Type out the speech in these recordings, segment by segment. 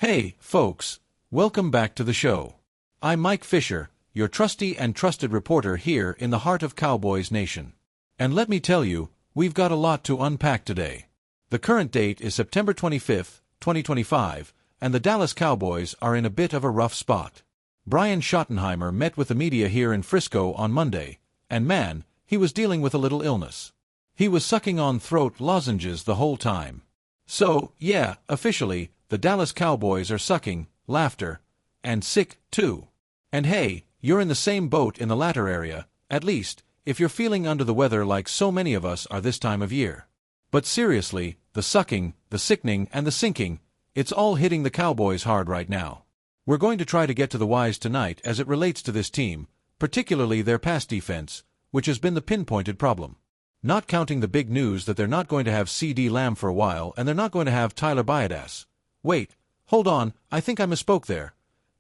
Hey, folks, welcome back to the show. I'm Mike Fisher, your trusty and trusted reporter here in the heart of Cowboys Nation. And let me tell you, we've got a lot to unpack today. The current date is September 25th, 2025, and the Dallas Cowboys are in a bit of a rough spot. Brian Schottenheimer met with the media here in Frisco on Monday, and man, he was dealing with a little illness. He was sucking on throat lozenges the whole time. So, yeah, officially, the Dallas Cowboys are sucking, laughter, and sick, too. And hey, you're in the same boat in the latter area, at least, if you're feeling under the weather like so many of us are this time of year. But seriously, the sucking, the sickening, and the sinking, it's all hitting the Cowboys hard right now. We're going to try to get to the whys tonight as it relates to this team, particularly their pass defense, which has been the pinpointed problem. Not counting the big news that they're not going to have C.D. Lamb for a while and they're not going to have Tyler Biadasz. Wait, hold on, I think I misspoke there.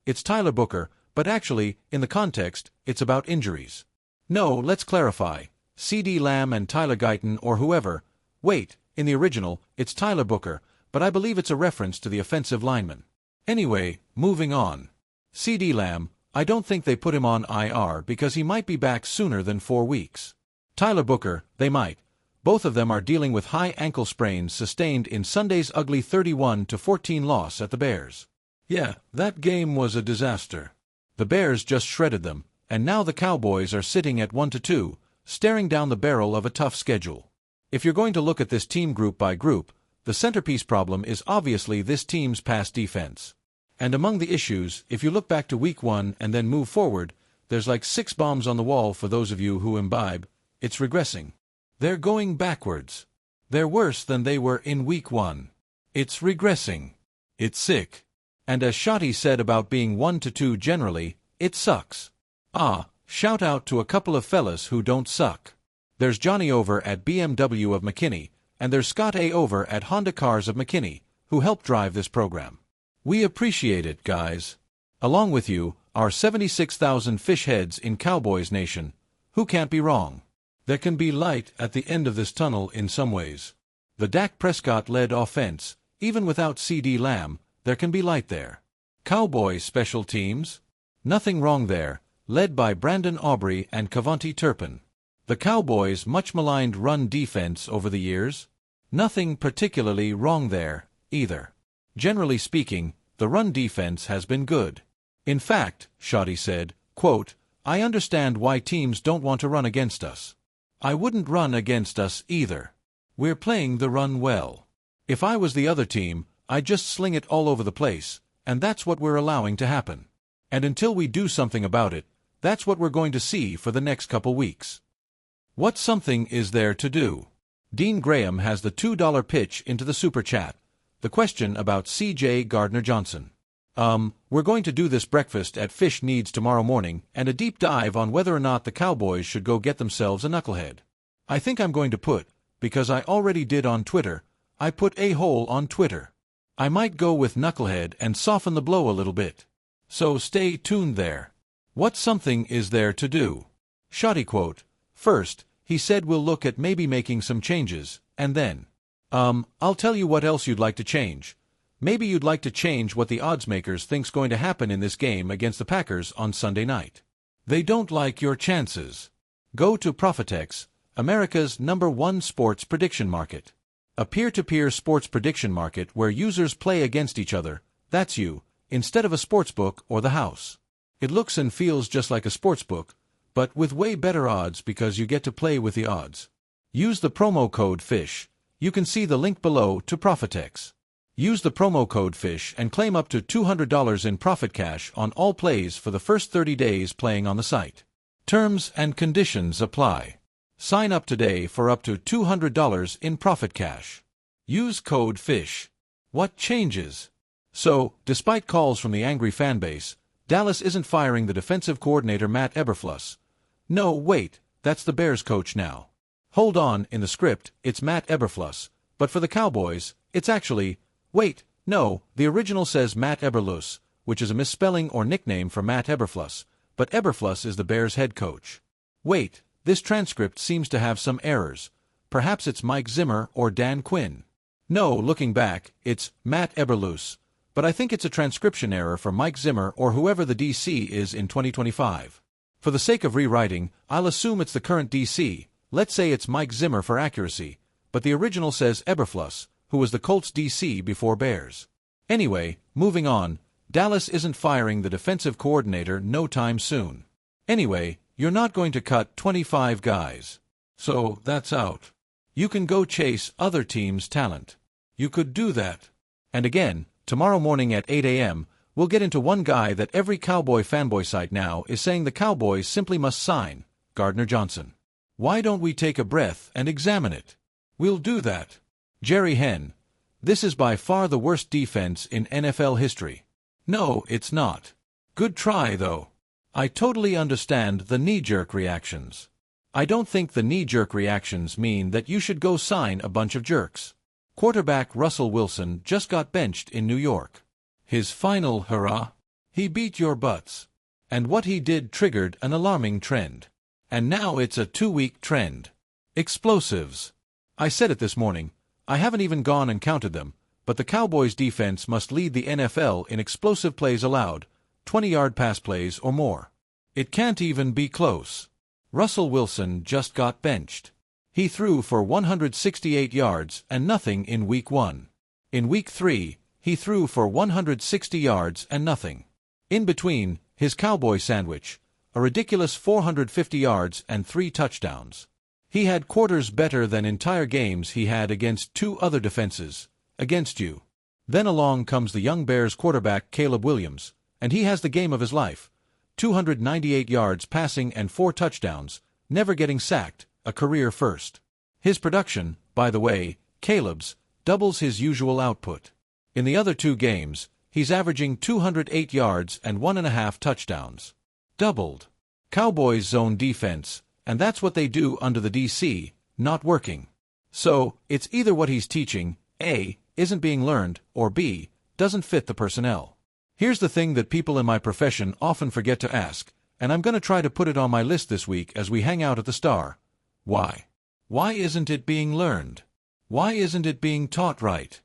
It's Tyler Booker, but actually, in the context, it's about injuries. No, let's clarify. C.D. Lamb and Tyler Guyton or whoever. Wait, in the original, it's Tyler Booker, but I believe it's a reference to the offensive lineman. Anyway, moving on. C.D. Lamb, I don't think they put him on IR because he might be back sooner than 4 weeks. Tyler Booker, they might. Both of them are dealing with high ankle sprains sustained in Sunday's ugly 31-14 loss at the Bears. Yeah, that game was a disaster. The Bears just shredded them, and now the Cowboys are sitting at 1-2, staring down the barrel of a tough schedule. If you're going to look at this team group by group, the centerpiece problem is obviously this team's pass defense. And among the issues, if you look back to Week 1 and then move forward, there's like 6 bombs on the wall for those of you who imbibe. It's regressing. They're going backwards. They're worse than they were in Week 1. It's regressing. It's sick. And as Shotty said about being 1-2 generally, it sucks. Shout out to a couple of fellas who don't suck. There's Johnny over at BMW of McKinney, and there's Scott A. over at Honda Cars of McKinney, who helped drive this program. We appreciate it, guys. Along with you, our 76,000 fish heads in Cowboys Nation. Who can't be wrong? There can be light at the end of this tunnel in some ways. The Dak Prescott-led offense, even without C.D. Lamb, there can be light there. Cowboys special teams? Nothing wrong there, led by Brandon Aubrey and Cavonte Turpin. The Cowboys' much-maligned run defense over the years? Nothing particularly wrong there, either. Generally speaking, the run defense has been good. In fact, Shotty said, quote, I understand why teams don't want to run against us. I wouldn't run against us either. We're playing the run well. If I was the other team, I'd just sling it all over the place, and that's what we're allowing to happen. And until we do something about it, that's what we're going to see for the next couple weeks. What something is there to do? Dean Graham has the $2 pitch into the Super Chat. The question about C.J. Gardner-Johnson. We're going to do this breakfast at Fish Needs tomorrow morning and a deep dive on whether or not the Cowboys should go get themselves a knucklehead. I think I'm going to put, because I already did on Twitter, I put a-hole on Twitter. I might go with knucklehead and soften the blow a little bit. So stay tuned there. What something is there to do? Shotty quote, first, he said we'll look at maybe making some changes, and then, I'll tell you what else you'd like to change. Maybe you'd like to change what the odds makers think's going to happen in this game against the Packers on Sunday night. They don't like your chances. Go to Profitex, America's #1 sports prediction market. A peer-to-peer sports prediction market where users play against each other, that's you, instead of a sportsbook or the house. It looks and feels just like a sportsbook, but with way better odds because you get to play with the odds. Use the promo code FISH. You can see the link below to Profitex. Use the promo code FISH and claim up to $200 in profit cash on all plays for the first 30 days playing on the site. Terms and conditions apply. Sign up today for up to $200 in profit cash. Use code FISH. What changes? So, despite calls from the angry fanbase, Dallas isn't firing the defensive coordinator Matt Eberflus. No, wait, that's the Bears coach now. Hold on, in the script, it's Matt Eberflus, but for the Cowboys, it's actually, wait, no, the original says Matt Eberflus, which is a misspelling or nickname for Matt Eberflus, but Eberflus is the Bears head coach. Wait, this transcript seems to have some errors. Perhaps it's Mike Zimmer or Dan Quinn. No, looking back, it's Matt Eberflus, but I think it's a transcription error for Mike Zimmer or whoever the DC is in 2025. For the sake of rewriting, I'll assume it's the current DC. Let's say it's Mike Zimmer for accuracy, but the original says Eberflus, who was the Colts DC before Bears. Anyway, moving on, Dallas isn't firing the defensive coordinator no time soon. Anyway, you're not going to cut 25 guys. So, that's out. You can go chase other teams' talent. You could do that. And again, tomorrow morning at 8 a.m., we'll get into one guy that every Cowboy fanboy site now is saying the Cowboys simply must sign, Gardner Johnson. Why don't we take a breath and examine it? We'll do that. Jerry Hen. This is by far the worst defense in NFL history. No, it's not. Good try, though. I totally understand the knee-jerk reactions. I don't think the knee-jerk reactions mean that you should go sign a bunch of jerks. Quarterback Russell Wilson just got benched in New York. His final hurrah? He beat your butts. And what he did triggered an alarming trend. And now it's a 2-week trend. Explosives. I said it this morning. I haven't even gone and counted them, but the Cowboys' defense must lead the NFL in explosive plays allowed, 20-yard pass plays or more. It can't even be close. Russell Wilson just got benched. He threw for 168 yards and nothing in Week 1. In Week 3, he threw for 160 yards and nothing. In between, his Cowboy sandwich, a ridiculous 450 yards and 3 touchdowns. He had quarters better than entire games he had against 2 other defenses, against you. Then along comes the young Bears quarterback Caleb Williams, and he has the game of his life. 298 yards passing and 4 touchdowns, never getting sacked, a career first. His production, by the way, Caleb's, doubles his usual output. In the other 2 games, he's averaging 208 yards and 1.5 touchdowns. Doubled. Cowboys zone defense, and that's what they do under the DC, not working. So, it's either what he's teaching, A, isn't being learned, or B, doesn't fit the personnel. Here's the thing that people in my profession often forget to ask, and I'm going to try to put it on my list this week as we hang out at the Star. Why? Why isn't it being learned? Why isn't it being taught right?